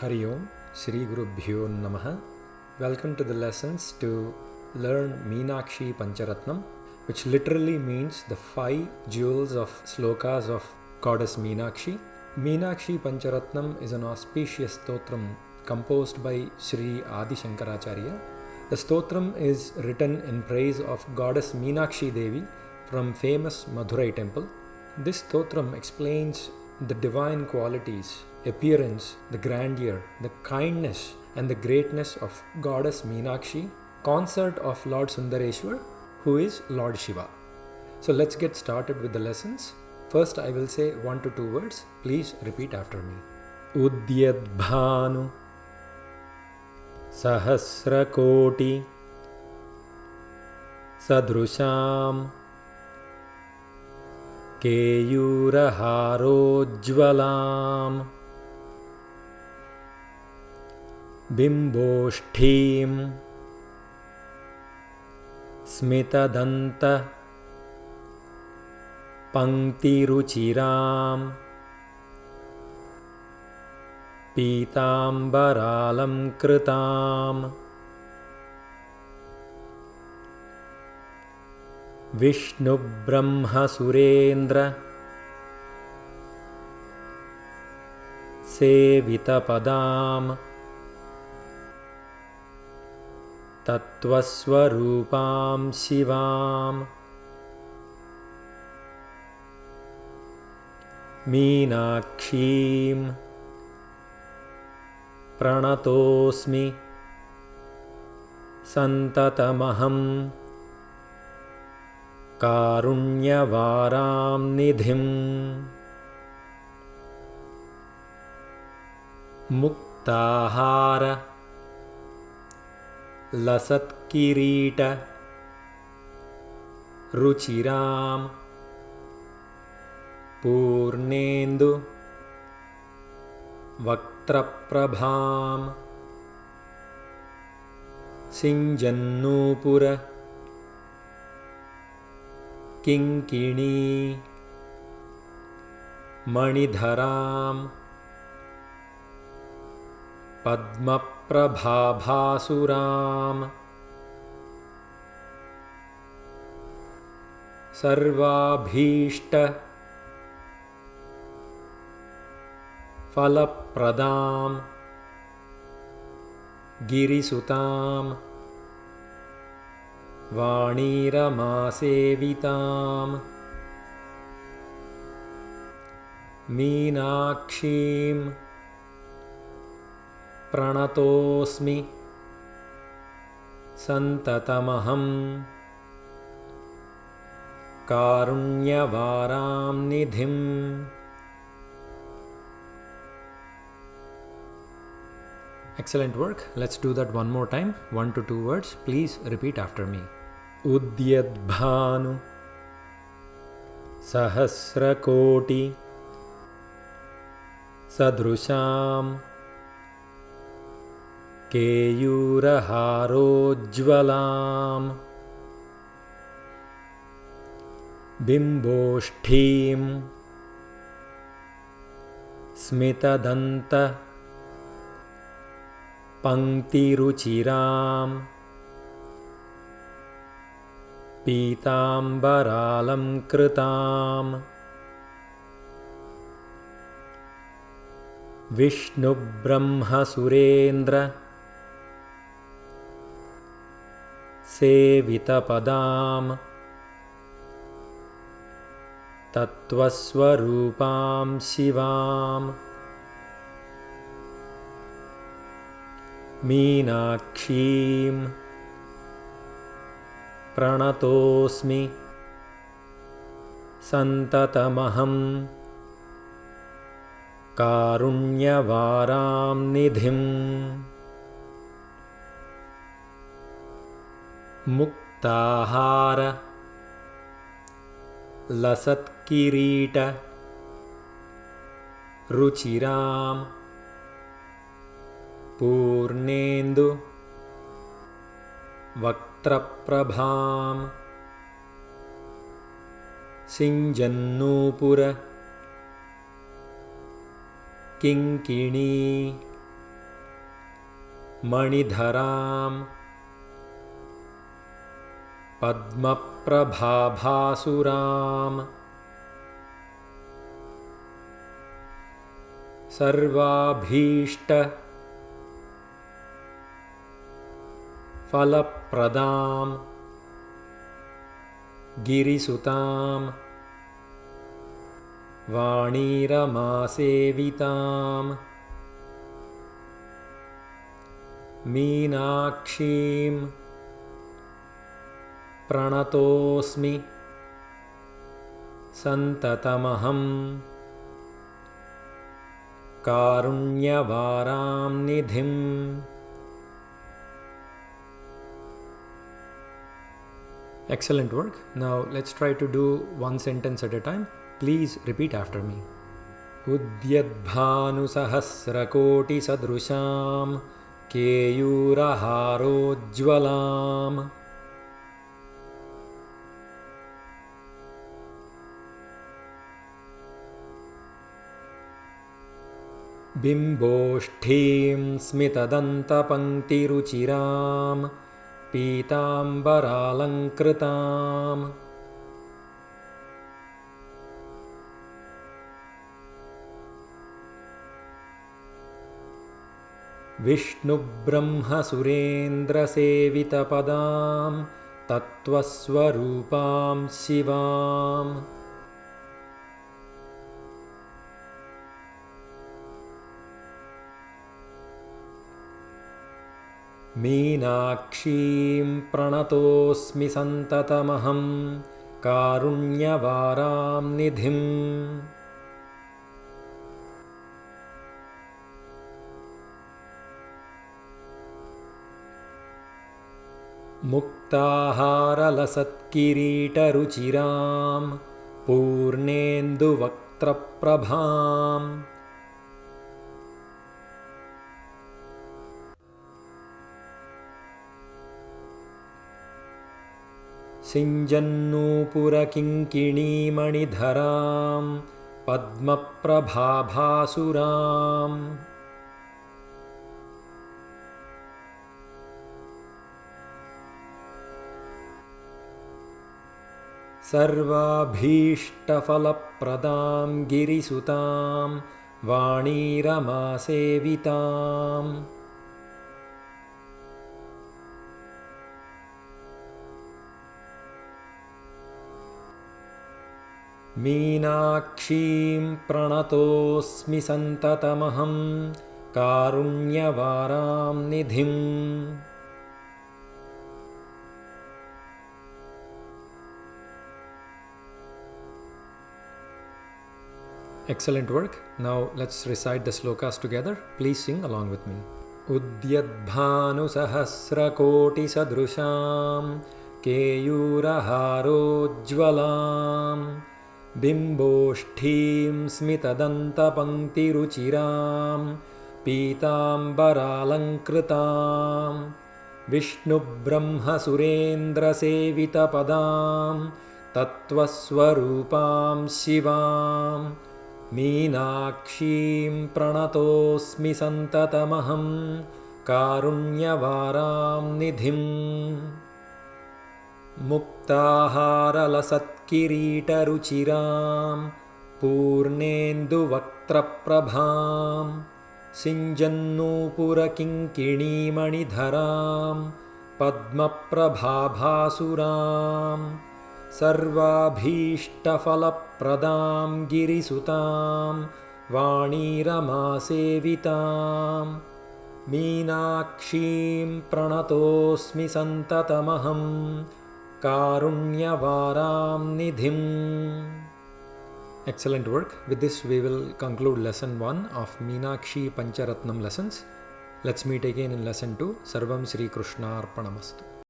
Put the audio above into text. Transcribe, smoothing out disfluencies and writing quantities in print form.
Hari Om, Shri Gurubhyo Namaha. Welcome to the lessons to learn Meenakshi Pancharatnam, which literally means the 5 jewels of slokas of Goddess Meenakshi. Meenakshi Pancharatnam is an auspicious stotram composed by Sri Adi Shankaracharya. The stotram is written in praise of Goddess Meenakshi Devi from famous Madurai temple. This stotram explains the divine qualities, appearance, the grandeur, the kindness and the greatness of Goddess Meenakshi, consort of Lord Sundareshwar, who is Lord Shiva. So let's get started with the lessons. First I will say 1 to 2 words. Please repeat after me. Udyadbhanu Sahasrakoti Sadrusham Keyurharojjvalam Bimbosthim Smitadanta Panktiruchiram Pitambaralam Kritam Vishnu Brahma Surendra Sevita Padam Tattvaswarupam Shivam Meenakshim Pranatosmi Santatamaham Karunyavaram Nidhim Muktahara Lasatkirita Ruchiram Purnendu Vaktraprabham Sinjannupura Kinkini Manidharam Padmaprabhabhasuram Sarvabhishta Falapradam Girisutam Vaniramasevitam Meenakshim Pranatosmi Santatamaham Karunyavaram Nidhim. Excellent work. Let's do that one more time. 1 to 2 words. Please repeat after me. Udyadbhanu Sahasrakoti Sadrusham Keyurharojjvalam Bimbosthim Smitadanta Panktiruchiram Pitambaralam Kritam Vishnu Brahma Surendra Sevita Padam Tattvaswarupam Shivam Meenakshim Pranatosmi Santatamaham Karunyavaram Nidhim Muktahara Lasatkirita Ruchiram Purnendu Vaktraprabham Sinjannupura Kinkini मणिधरां पद्मप्रभाभासुरां सर्वाभीष्टफलप्रदां गिरिसुतां वाणीरमासेवितां मीनाक्षीं प्रणतोऽस्मि सन्ततमहं कारुण्यवारां निधिम्। Excellent work. Now let's try to do one sentence at a time. Please repeat after me. उद्यद्भानुसहस्रकोटिसदृशां केयूरहारोज्ज्वलां बिम्बोष्ठीं स्मितदन्तपङ्क्तिरुचिरां पीताम्बरालङ्कृताम् विष्णुब्रह्मसुरेन्द्रसेवितपदां तत्त्वस्वरूपां शिवाम् मीनाक्षीं प्रणतोऽस्मि सन्ततमहं कारुण्यवारां निधिम्। मुक्ताहारलसत्किरीटरुचिरां पूर्णेन्दुवक्त्रप्रभां सिञ्जन्नूपुरकिङ्किणीमणिधरां पद्मप्रभाभासुरां सर्वाभीष्टफलप्रदां गिरिसुतां वाणीरमासेविताम् मीनाक्षीं प्रणतोऽस्मि सन्ततमहं कारुण्यवारां निधिम्। Excellent work. Now let's recite the slokas together. Please sing along with me. उद्यद्भानुसहस्रकोटिसदृशां केयूरहारोज्ज्वलां बिम्बोष्ठीं स्मितदन्तपङ्क्तिरुचिरां पीताम्बरालङ्कृतां विष्णुब्रह्मसुरेन्द्रसेवितपदां तत्त्वस्वरूपां शिवां मीनाक्षीं प्रणतोऽस्मि सन्ततमहं कारुण्यवारां निधिम्। मुक्ताहारलसत्किरीटरुचिरां पूर्णेन्दुवक्त्रप्रभां सिञ्जन्नूपुरकिङ्किणीमणिधरां पद्मप्रभाभासुरां सर्वाभीष्टफलप्रदां गिरिसुतां वाणीरमासेवितां मीनाक्षीं प्रणतोऽस्मि सन्ततमहं कारुण्यवारां निधिम्। Excellent work. With this we will conclude lesson 1 of Meenakshi Pancharatnam lessons. Let's meet again in lesson 2. Sarvam Shri Krishnarpanamastu.